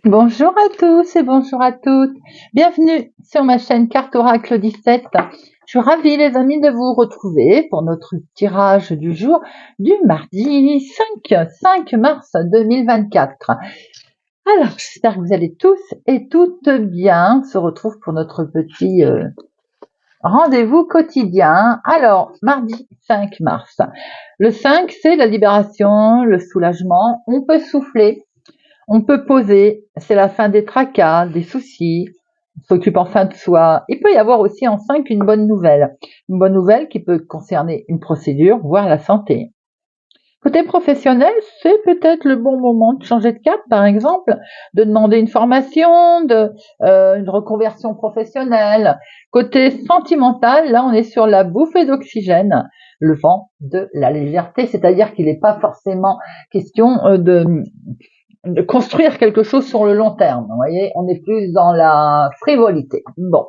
Bonjour à tous et bonjour à toutes. Bienvenue sur ma chaîne Carte Oracle 17. Je suis ravie les amis de vous retrouver pour notre tirage du jour du mardi 5 mars 2024. Alors, j'espère que vous allez tous et toutes bien. On se retrouve pour notre petit rendez-vous quotidien. Alors, mardi 5 mars. Le 5, c'est la libération, le soulagement. On peut souffler. On peut poser, c'est la fin des tracas, des soucis, on s'occupe enfin de soi. Il peut y avoir aussi en 5 une bonne nouvelle. Une bonne nouvelle qui peut concerner une procédure, voire la santé. Côté professionnel, c'est peut-être le bon moment de changer de cap, par exemple, de demander une formation, une reconversion professionnelle. Côté sentimental, là, on est sur la bouffée d'oxygène, le vent de la légèreté, c'est-à-dire qu'il n'est pas forcément question de construire quelque chose sur le long terme. Vous voyez, on est plus dans la frivolité. Bon,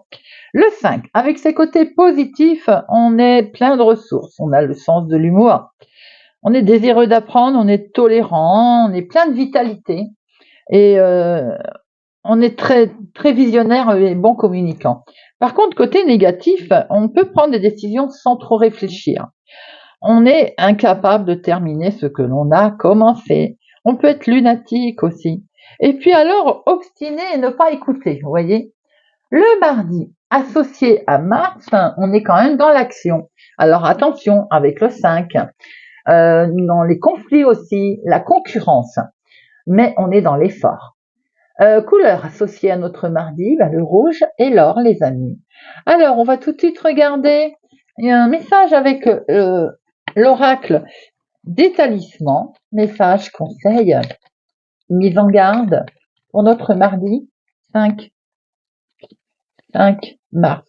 le 5, avec ses côtés positifs, on est plein de ressources. On a le sens de l'humour. On est désireux d'apprendre, on est tolérant, on est plein de vitalité et on est très très visionnaire et bon communicant. Par contre, côté négatif, on peut prendre des décisions sans trop réfléchir. On est incapable de terminer ce que l'on a commencé. On peut être lunatique aussi. Et puis alors, obstiné et ne pas écouter, vous voyez. Le mardi, associé à Mars, on est quand même dans l'action. Alors attention avec le 5, dans les conflits aussi, la concurrence, mais on est dans l'effort. Couleur associée à notre mardi, le rouge et l'or, les amis. Alors, on va tout de suite regarder. Il y a un message avec l'oracle des talismans, message, conseil, mise en garde pour notre mardi 5 mars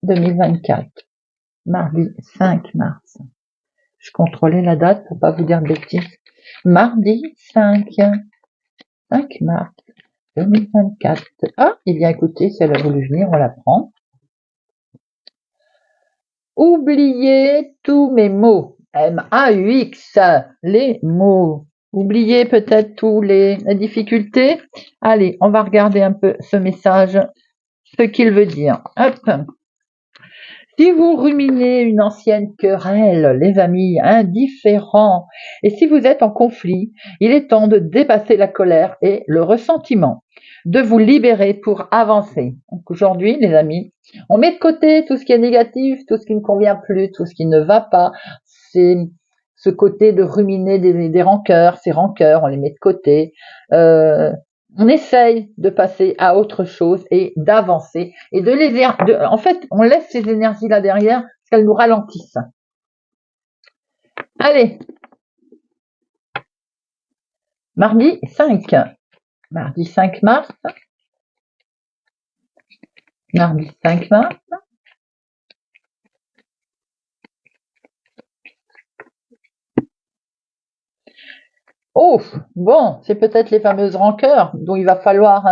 2024. Mardi 5 mars. Je contrôlais la date pour pas vous dire de bêtises. Mardi 5 mars 2024. Ah, eh bien écoutez, si elle a voulu venir, on la prend. Oubliez tous mes mots. M-A-U-X, les mots. Oubliez peut-être tous les difficultés. Allez, on va regarder un peu ce message, ce qu'il veut dire. Hop. Si vous ruminez une ancienne querelle, les amis, indifférents, et si vous êtes en conflit, il est temps de dépasser la colère et le ressentiment, de vous libérer pour avancer. Donc aujourd'hui, les amis, on met de côté tout ce qui est négatif, tout ce qui ne convient plus, tout ce qui ne va pas. C'est ce côté de ruminer des rancœurs, ces rancœurs, on les met de côté. On essaye de passer à autre chose et d'avancer et en fait, on laisse ces énergies là derrière parce qu'elles nous ralentissent. Allez, mardi 5 mars. Mardi 5 mars. Oh, bon, c'est peut-être les fameuses rancœurs dont il va falloir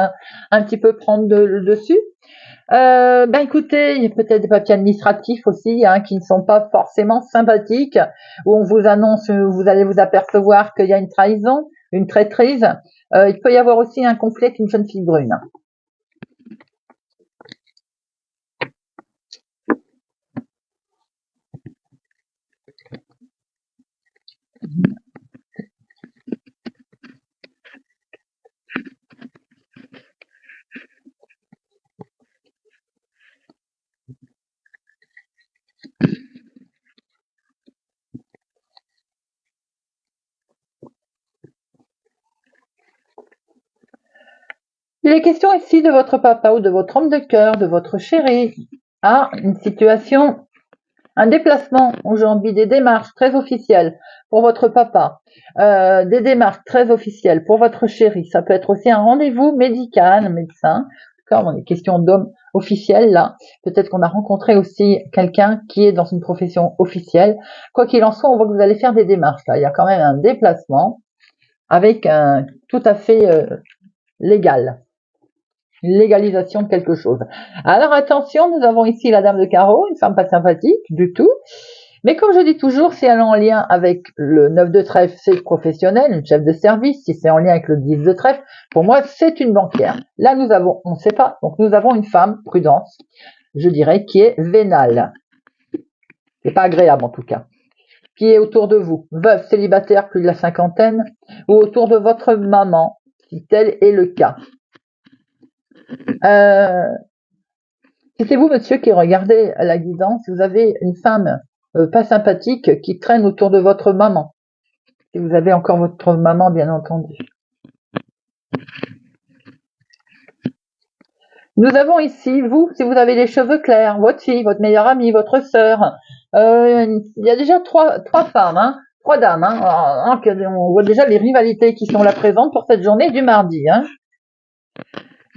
un petit peu prendre le dessus. Écoutez, il y a peut-être des papiers administratifs aussi qui ne sont pas forcément sympathiques, où on vous annonce, vous allez vous apercevoir qu'il y a une trahison, une traîtrise. Il peut y avoir aussi un conflit avec une jeune fille brune. Il est question ici de votre papa ou de votre homme de cœur, de votre chéri, une situation, un déplacement aujourd'hui, des démarches très officielles pour votre papa, des démarches très officielles pour votre chéri. Ça peut être aussi un rendez-vous médical, un médecin. Comme on est question d'homme officiel là, peut-être qu'on a rencontré aussi quelqu'un qui est dans une profession officielle. Quoi qu'il en soit, on voit que vous allez faire des démarches là. Il y a quand même un déplacement avec un tout à fait légal. Une légalisation de quelque chose. Alors attention, nous avons ici la dame de carreau, une femme pas sympathique du tout. Mais comme je dis toujours, si elle est en lien avec le 9 de trèfle, c'est professionnel, une chef de service. Si c'est en lien avec le 10 de trèfle, pour moi, c'est une banquière. Là, on ne sait pas, donc nous avons une femme, prudence, je dirais, qui est vénale. C'est pas agréable en tout cas. Qui est autour de vous, veuve, célibataire, plus de la cinquantaine, ou autour de votre maman, si tel est le cas. Si c'est vous, monsieur, qui regardez la guidance, vous avez une femme pas sympathique qui traîne autour de votre maman. Si vous avez encore votre maman, bien entendu. Nous avons ici, vous, si vous avez les cheveux clairs, votre fille, votre meilleure amie, votre sœur. Il y a déjà trois femmes, hein, trois dames. Hein, on voit déjà les rivalités qui sont là présentes pour cette journée du mardi. Hein.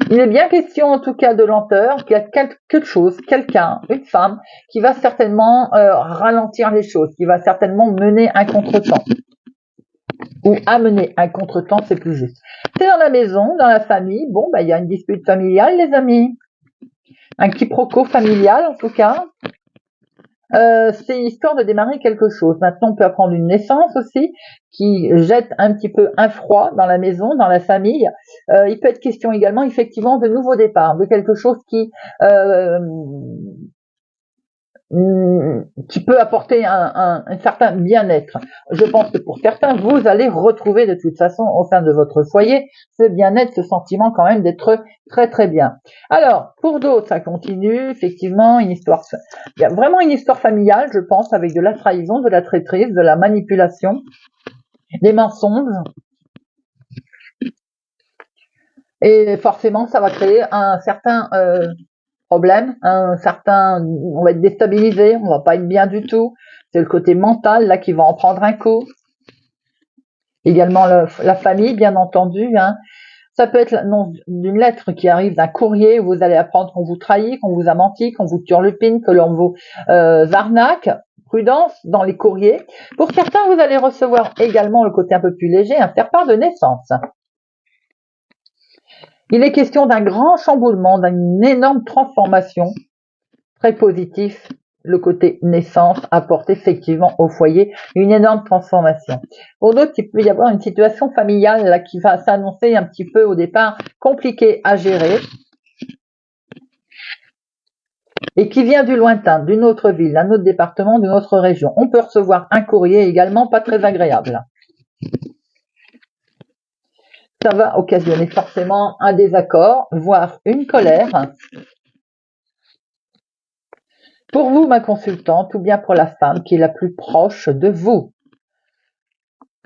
Il est bien question en tout cas de lenteur, qu'il y a quelque chose, quelqu'un, une femme, qui va certainement ralentir les choses, qui va certainement mener un contretemps. Ou amener un contretemps, c'est plus juste. C'est dans la maison, dans la famille, bon, il y a une dispute familiale, les amis. Un quiproquo familial, en tout cas. C'est histoire de démarrer quelque chose. Maintenant, on peut apprendre une naissance aussi, qui jette un petit peu un froid dans la maison, dans la famille. Il peut être question également, effectivement, de nouveaux départs, de quelque chose qui peut apporter un certain bien-être. Je pense que pour certains, vous allez retrouver de toute façon au sein de votre foyer ce bien-être, ce sentiment quand même d'être très très bien. Alors, pour d'autres, ça continue, effectivement, il y a vraiment une histoire familiale, je pense, avec de la trahison, de la traîtrise, de la manipulation, des mensonges. Et forcément, ça va créer un certain problème, on va être déstabilisé, on va pas être bien du tout. C'est le côté mental là qui va en prendre un coup. Également la famille, bien entendu. Hein. Ça peut être l'annonce d'une lettre qui arrive, d'un courrier où vous allez apprendre qu'on vous trahit, qu'on vous a menti, qu'on vous turlupine, que l'on vous arnaque. Prudence dans les courriers. Pour certains, vous allez recevoir également le côté un peu plus léger, un faire-part de naissance. Il est question d'un grand chamboulement, d'une énorme transformation, très positif, le côté naissance apporte effectivement au foyer une énorme transformation. Pour d'autres, il peut y avoir une situation familiale là, qui va s'annoncer un petit peu au départ compliquée à gérer et qui vient du lointain, d'une autre ville, d'un autre département, d'une autre région. On peut recevoir un courrier également pas très agréable. Ça va occasionner forcément un désaccord, voire une colère. Pour vous, ma consultante, ou bien pour la femme qui est la plus proche de vous.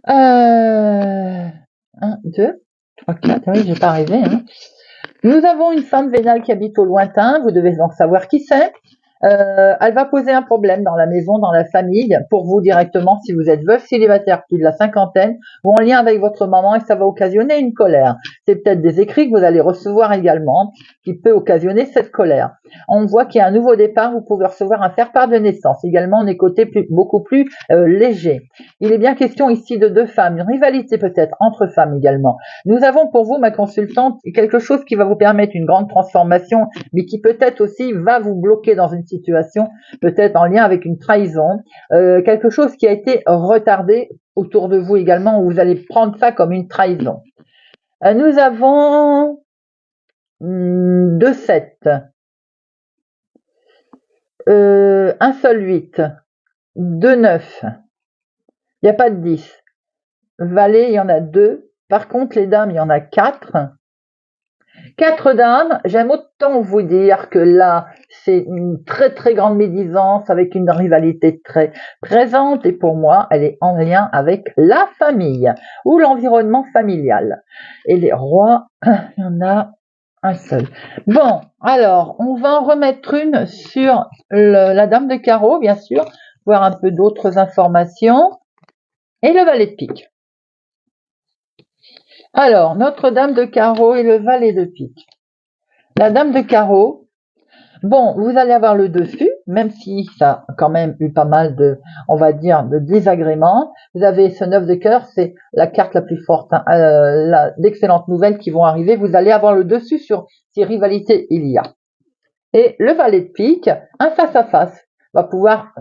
1, 2, 3, 4, oui, je vais pas arriver. Hein. Nous avons une femme vénale qui habite au lointain, vous devez donc savoir qui c'est. Elle va poser un problème dans la maison, dans la famille, pour vous directement si vous êtes veuve, célibataire, plus de la cinquantaine, ou en lien avec votre maman, et ça va occasionner une colère. C'est peut-être des écrits que vous allez recevoir également, qui peut occasionner cette colère. On voit qu'il y a un nouveau départ, vous pouvez recevoir un faire-part de naissance. Également, on est côté beaucoup plus léger. Il est bien question ici de deux femmes, une rivalité peut-être entre femmes également. Nous avons pour vous, ma consultante, quelque chose qui va vous permettre une grande transformation, mais qui peut-être aussi va vous bloquer dans une situation, peut-être en lien avec une trahison, quelque chose qui a été retardé autour de vous également, où vous allez prendre ça comme une trahison. Nous avons 2 7, un seul 8, 2 9, il n'y a pas de 10. Valet, il y en a 2. Par contre, les dames, il y en a 4. 4 dames, j'aime autant vous dire que là, c'est une très très grande médisance avec une rivalité très présente et pour moi, elle est en lien avec la famille ou l'environnement familial. Et les rois, il y en a un seul. Bon, alors, on va en remettre une sur la dame de carreau, bien sûr, voir un peu d'autres informations et le valet de pique. Alors, notre dame de carreau et le valet de pique. La dame de carreau, bon, vous allez avoir le dessus, même si ça a quand même eu pas mal de, on va dire, de désagréments. Vous avez ce 9 de cœur, c'est la carte la plus forte, hein, d'excellentes nouvelles qui vont arriver. Vous allez avoir le dessus sur si rivalité il y a. Et le valet de pique, un face-à-face. va pouvoir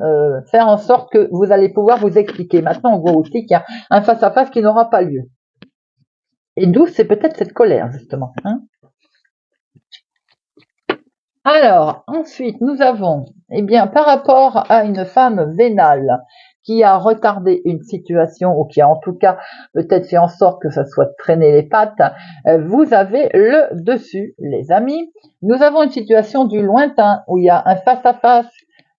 faire en sorte que vous allez pouvoir vous expliquer. Maintenant, on voit aussi qu'il y a un face-à-face qui n'aura pas lieu. Et d'où c'est peut-être cette colère, justement. Hein. Alors, ensuite, nous avons, eh bien, par rapport à une femme vénale qui a retardé une situation ou qui a en tout cas peut-être fait en sorte que ça soit traîner les pattes, vous avez le dessus, les amis. Nous avons une situation du lointain où il y a un face-à-face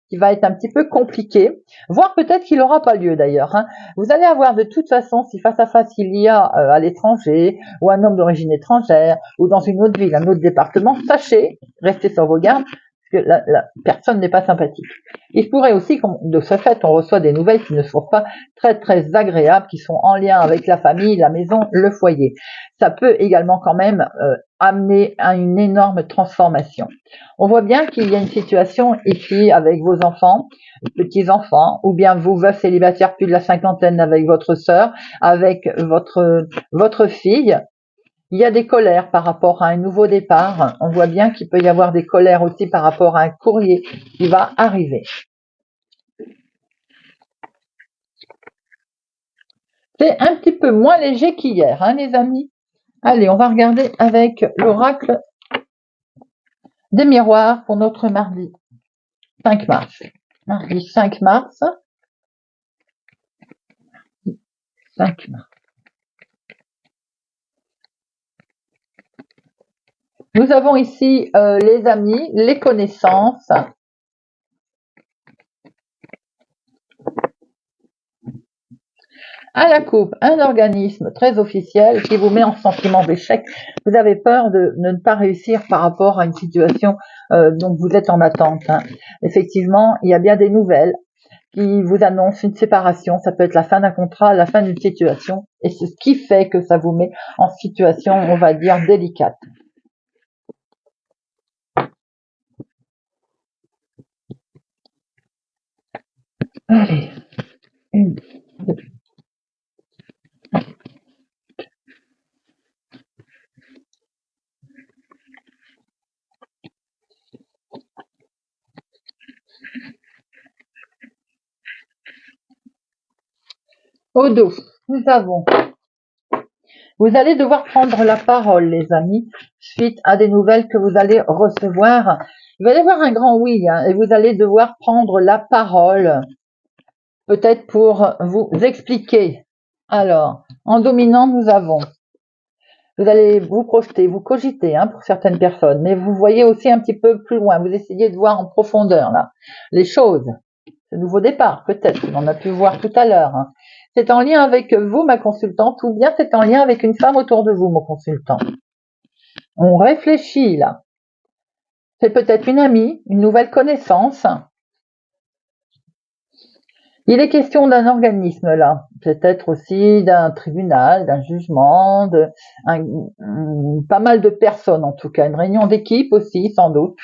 qui va être un petit peu compliqué, voire peut-être qu'il n'aura pas lieu d'ailleurs. Hein. Vous allez avoir de toute façon, si face à face il y a à l'étranger, ou un homme d'origine étrangère, ou dans une autre ville, un autre département, sachez, restez sur vos gardes, parce que la personne n'est pas sympathique. Il pourrait aussi, de ce fait, on reçoit des nouvelles qui ne sont pas très très agréables, qui sont en lien avec la famille, la maison, le foyer. Ça peut également quand même amener à une énorme transformation. On voit bien qu'il y a une situation ici avec vos enfants, petits-enfants, ou bien vous, veufs célibataires plus de la cinquantaine avec votre sœur, avec votre fille. Il y a des colères par rapport à un nouveau départ. On voit bien qu'il peut y avoir des colères aussi par rapport à un courrier qui va arriver. C'est un petit peu moins léger qu'hier, hein, les amis. Allez, on va regarder avec l'oracle des miroirs pour notre mardi 5 mars. Mardi 5 mars. 5 mars. Nous avons ici les amis, les connaissances. À la coupe, un organisme très officiel qui vous met en sentiment d'échec. Vous avez peur de ne pas réussir par rapport à une situation dont vous êtes en attente. Hein. Effectivement, il y a bien des nouvelles qui vous annoncent une séparation. Ça peut être la fin d'un contrat, la fin d'une situation. Et c'est ce qui fait que ça vous met en situation, on va dire, délicate. Allez, une, deux. Au dos, nous avons. Vous allez devoir prendre la parole, les amis, suite à des nouvelles que vous allez recevoir. Il va y avoir un grand oui, hein, et vous allez devoir prendre la parole, peut-être pour vous expliquer. Alors, en dominant, nous avons. Vous allez vous projeter, vous cogiter hein, pour certaines personnes, mais vous voyez aussi un petit peu plus loin. Vous essayez de voir en profondeur là les choses. Ce nouveau départ, peut-être, on a pu voir tout à l'heure. Hein. C'est en lien avec vous, ma consultante, ou bien c'est en lien avec une femme autour de vous, mon consultant. On réfléchit là. C'est peut-être une amie, une nouvelle connaissance. Il est question d'un organisme là, peut-être aussi d'un tribunal, d'un jugement, pas mal de personnes en tout cas, une réunion d'équipe aussi sans doute.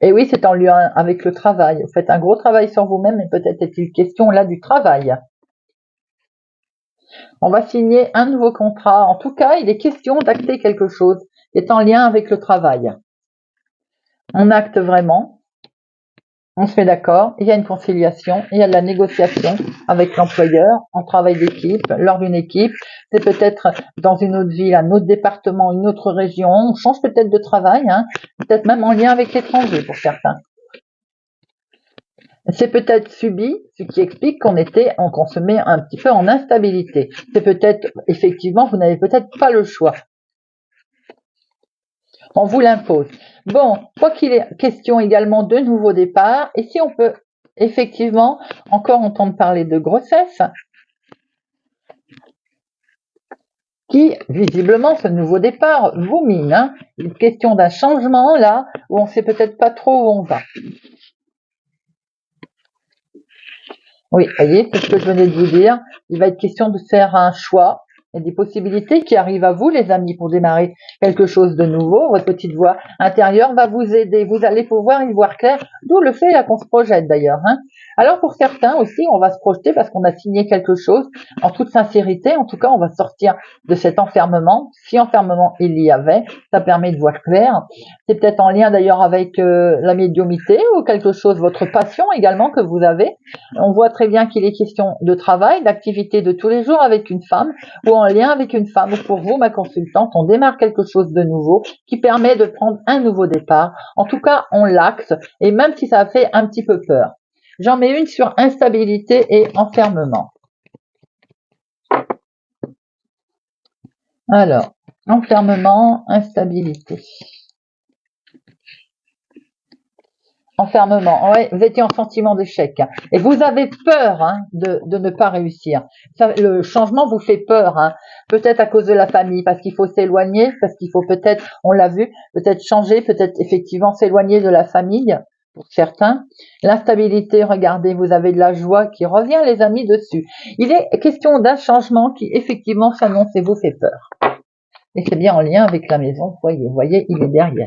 Et oui, c'est en lien avec le travail. Vous faites un gros travail sur vous-même, mais peut-être est-il question là du travail. On va signer un nouveau contrat. En tout cas, il est question d'acter quelque chose qui est en lien avec le travail. On acte vraiment. On se met d'accord, il y a une conciliation, il y a de la négociation avec l'employeur, en travail d'équipe, lors d'une équipe. C'est peut-être dans une autre ville, un autre département, une autre région. On change peut-être de travail, hein, peut-être même en lien avec l'étranger pour certains. C'est peut-être subi, ce qui explique qu'on se met un petit peu en instabilité. C'est peut-être, effectivement, vous n'avez peut-être pas le choix. On vous l'impose. Bon, quoi qu'il est question également de nouveaux départs, et si on peut effectivement encore entendre parler de grossesse, qui visiblement ce nouveau départ vous mine. Hein. Une question d'un changement là, où on ne sait peut-être pas trop où on va. Oui, voyez, c'est ce que je venais de vous dire. Il va être question de faire un choix Il y a des possibilités qui arrivent à vous, les amis, pour démarrer quelque chose de nouveau. Votre petite voix intérieure va vous aider. Vous allez pouvoir y voir clair, d'où le fait qu'on se projette d'ailleurs. Alors pour certains aussi, on va se projeter parce qu'on a signé quelque chose en toute sincérité. En tout cas, on va sortir de cet enfermement. Si enfermement il y avait, ça permet de voir clair. C'est peut-être en lien d'ailleurs avec la médiumnité ou quelque chose, votre passion également que vous avez. On voit très bien qu'il est question de travail, d'activité de tous les jours avec une femme ou en lien avec une femme. Ou pour vous, ma consultante, on démarre quelque chose de nouveau qui permet de prendre un nouveau départ. En tout cas, on l'axe et même si ça fait un petit peu peur. J'en mets une sur instabilité et enfermement. Alors, enfermement, instabilité. Enfermement, ouais, vous étiez en sentiment d'échec. Et vous avez peur de ne pas réussir. Ça, le changement vous fait peur. Peut-être à cause de la famille, parce qu'il faut s'éloigner, parce qu'il faut peut-être, on l'a vu, peut-être changer, peut-être effectivement s'éloigner de la famille, pour certains. L'instabilité, regardez, vous avez de la joie qui revient, les amis, dessus. Il est question d'un changement qui effectivement s'annonce et vous fait peur. Et c'est bien en lien avec la maison, vous voyez, il est derrière.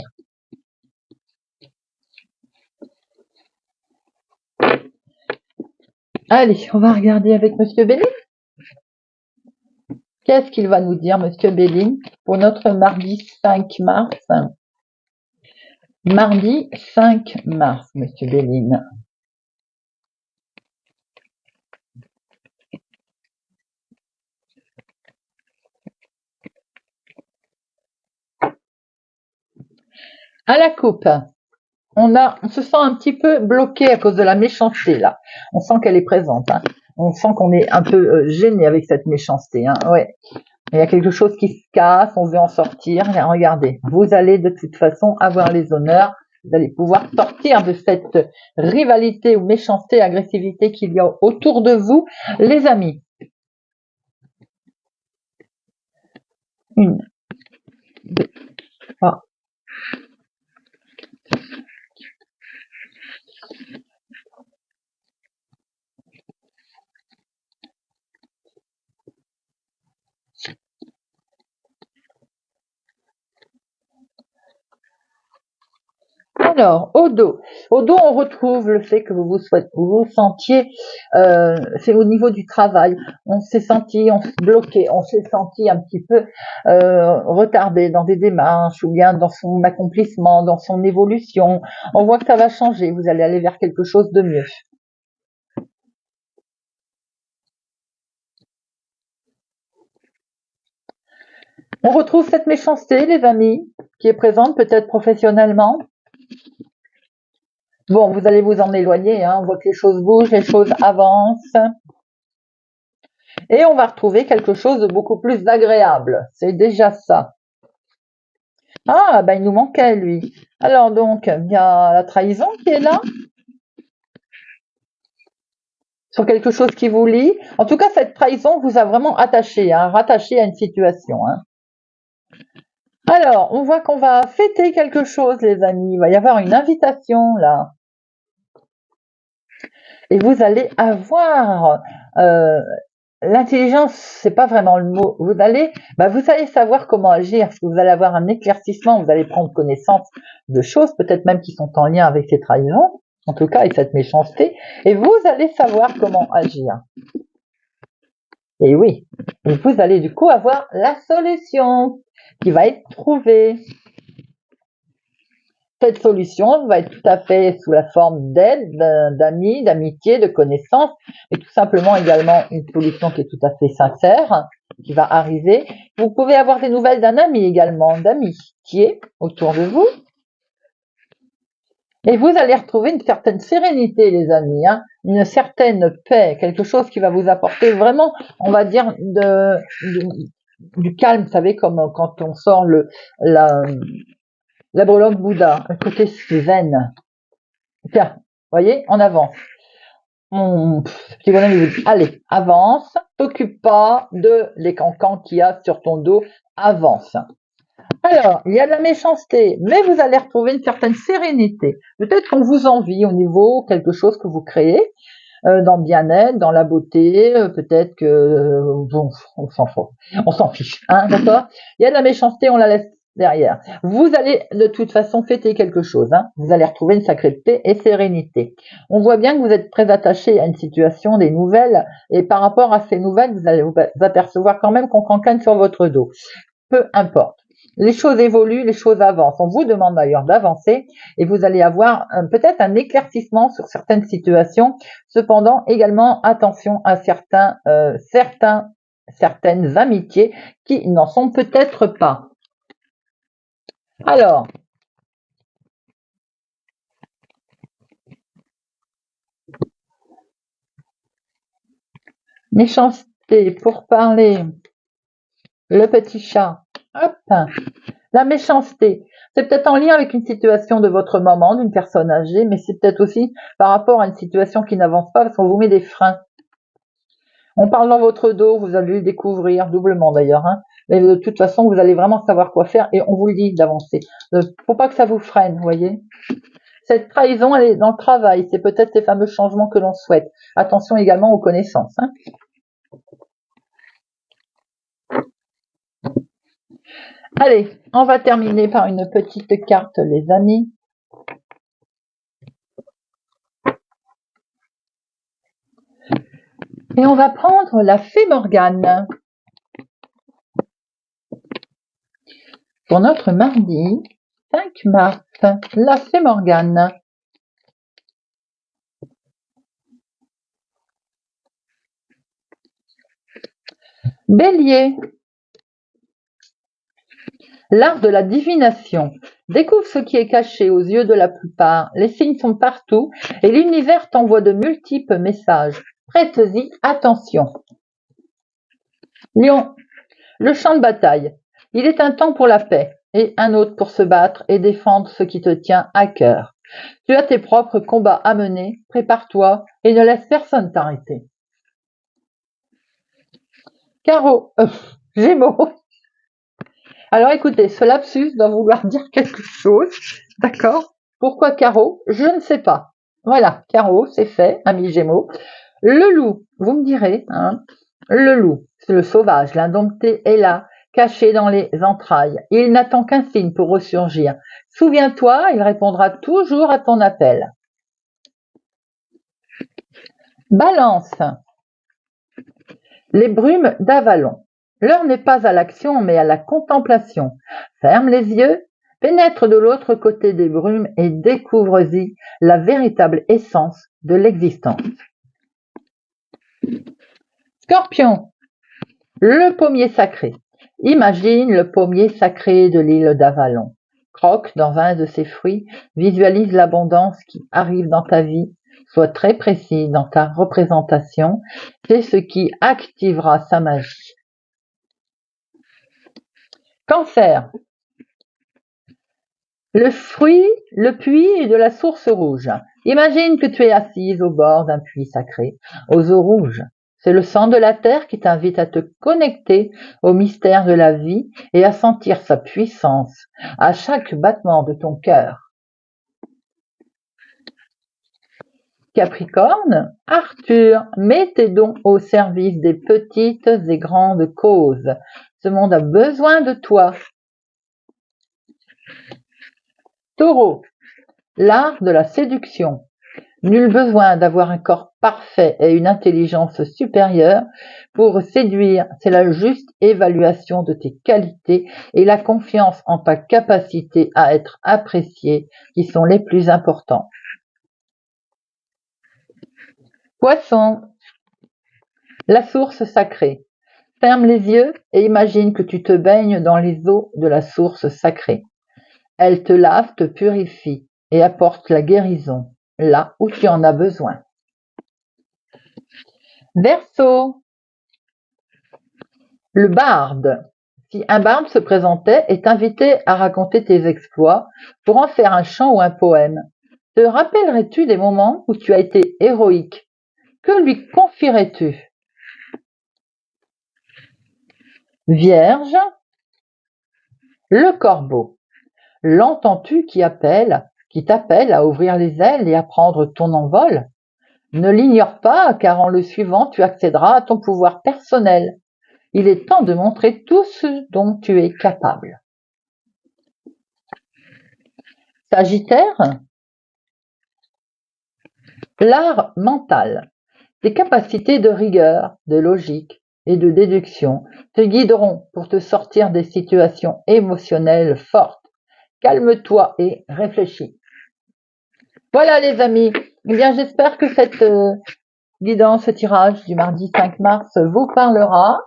Allez, on va regarder avec Monsieur Béline. Qu'est-ce qu'il va nous dire, Monsieur Béline, pour notre mardi 5 mars? Mardi 5 mars, Monsieur Béline. À la coupe, on se sent un petit peu bloqué à cause de la méchanceté, là. On sent qu'elle est présente, On sent qu'on est un peu gêné avec cette méchanceté, ouais. Il y a quelque chose qui se casse, on veut en sortir. Et regardez, vous allez de toute façon avoir les honneurs. Vous allez pouvoir sortir de cette rivalité ou méchanceté, agressivité qu'il y a autour de vous, les amis. 1, 2, 3. Alors, au dos, on retrouve le fait que vous vous sentiez, c'est au niveau du travail, on s'est senti bloqué, on s'est senti un petit peu retardé dans des démarches ou bien dans son accomplissement, dans son évolution. On voit que ça va changer, vous allez aller vers quelque chose de mieux. On retrouve cette méchanceté, les amis, qui est présente peut-être professionnellement. Bon, vous allez vous en éloigner, on voit que les choses bougent, les choses avancent. Et on va retrouver quelque chose de beaucoup plus agréable. C'est déjà ça. Ah, ben il nous manquait, lui. Alors donc, il y a la trahison qui est là. Sur quelque chose qui vous lie. En tout cas, cette trahison vous a vraiment attaché, rattaché à une situation. Alors, on voit qu'on va fêter quelque chose, les amis. Il va y avoir une invitation, là. Et vous allez avoir l'intelligence, c'est pas vraiment le mot. Vous allez savoir comment agir, parce que vous allez avoir un éclaircissement, vous allez prendre connaissance de choses, peut-être même qui sont en lien avec ces trahisons, en tout cas avec cette méchanceté, et vous allez savoir comment agir. Et oui, et vous allez du coup avoir la solution qui va être trouvée. Cette solution va être tout à fait sous la forme d'aide, d'amis, d'amitié, de connaissances, et tout simplement également une solution qui est tout à fait sincère, qui va arriver. Vous pouvez avoir des nouvelles d'un ami également, d'amitié autour de vous. Et vous allez retrouver une certaine sérénité, les amis, une certaine paix, quelque chose qui va vous apporter vraiment, on va dire, du calme, vous savez, comme quand on sort la breloque Bouddha, un côté zen. Tiens, voyez, en avant. Petit bonhomme, il vous dit, allez, avance, t'occupe pas de les cancans qu'il y a sur ton dos, avance. Alors, il y a de la méchanceté, mais vous allez retrouver une certaine sérénité. Peut-être qu'on vous envie au niveau quelque chose que vous créez. dans le bien-être, dans la beauté, peut-être que bon, on s'en fiche, hein, d'accord? Il y a de la méchanceté, on la laisse derrière. Vous allez de toute façon fêter quelque chose, hein. Vous allez retrouver une sacrée paix et sérénité. On voit bien que vous êtes très attaché à une situation, des nouvelles, et par rapport à ces nouvelles, vous allez vous apercevoir quand même qu'on cancane sur votre dos. Peu importe. Les choses évoluent, les choses avancent. On vous demande d'ailleurs d'avancer et vous allez avoir peut-être un éclaircissement sur certaines situations. Cependant, également, attention à certaines amitiés qui n'en sont peut-être pas. Alors, méchanceté pour parler, le petit chat. Hop, la méchanceté. C'est peut-être en lien avec une situation de votre moment, d'une personne âgée, mais c'est peut-être aussi par rapport à une situation qui n'avance pas parce qu'on vous met des freins. On parle dans votre dos, vous allez le découvrir, doublement d'ailleurs, hein. Mais de toute façon, vous allez vraiment savoir quoi faire et on vous le dit d'avancer. Faut pas que ça vous freine, vous voyez. Cette trahison, elle est dans le travail. C'est peut-être ces fameux changements que l'on souhaite. Attention également aux connaissances, hein. Allez, on va terminer par une petite carte, les amis. Et on va prendre la fée Morgane. Pour notre mardi 5 mars, la fée Morgane. Bélier. L'art de la divination. Découvre ce qui est caché aux yeux de la plupart. Les signes sont partout et l'univers t'envoie de multiples messages. Prête-y attention. Lion. Le champ de bataille. Il est un temps pour la paix et un autre pour se battre et défendre ce qui te tient à cœur. Tu as tes propres combats à mener. Prépare-toi et ne laisse personne t'arrêter. Gémeaux. Alors écoutez, ce lapsus doit vouloir dire quelque chose, d'accord? Pourquoi carreau? Je ne sais pas. Voilà, carreau, c'est fait, ami Gémeaux. Le loup, vous me direz, hein? Le loup, c'est le sauvage, l'indompté est là, caché dans les entrailles. Il n'attend qu'un signe pour ressurgir. Souviens-toi, il répondra toujours à ton appel. Balance. Les brumes d'Avalon. L'heure n'est pas à l'action, mais à la contemplation. Ferme les yeux, pénètre de l'autre côté des brumes et découvre-y la véritable essence de l'existence. Scorpion, le pommier sacré. Imagine le pommier sacré de l'île d'Avalon. Croque dans un de ses fruits, visualise l'abondance qui arrive dans ta vie. Sois très précis dans ta représentation, c'est ce qui activera sa magie. Cancer. Le fruit, le puits de la source rouge. Imagine que tu es assise au bord d'un puits sacré, aux eaux rouges. C'est le sang de la terre qui t'invite à te connecter au mystère de la vie et à sentir sa puissance à chaque battement de ton cœur. Capricorne, Arthur, mets tes dons au service des petites et grandes causes. Ce monde a besoin de toi. Taureau, l'art de la séduction. Nul besoin d'avoir un corps parfait et une intelligence supérieure pour séduire, c'est la juste évaluation de tes qualités et la confiance en ta capacité à être apprécié qui sont les plus importants. Poisson, la source sacrée. Ferme les yeux et imagine que tu te baignes dans les eaux de la source sacrée. Elle te lave, te purifie et apporte la guérison là où tu en as besoin. Verseau, le barde. Si un barde se présentait et t'invitait à raconter tes exploits pour en faire un chant ou un poème, te rappellerais-tu des moments où tu as été héroïque? Que lui confierais-tu? Vierge, le corbeau. L'entends-tu qui t'appelle à ouvrir les ailes et à prendre ton envol? Ne l'ignore pas, car en le suivant, tu accéderas à ton pouvoir personnel. Il est temps de montrer tout ce dont tu es capable. Sagittaire, l'art mental. Tes capacités de rigueur, de logique et de déduction te guideront pour te sortir des situations émotionnelles fortes. Calme-toi et réfléchis. Voilà les amis, eh bien j'espère que cette guidance, ce tirage du mardi 5 mars vous parlera,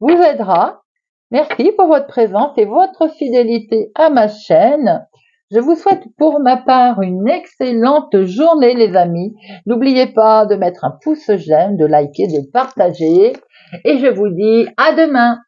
vous aidera. Merci pour votre présence et votre fidélité à ma chaîne. Je vous souhaite pour ma part une excellente journée les amis. N'oubliez pas de mettre un pouce j'aime, de liker, de partager. Et je vous dis à demain.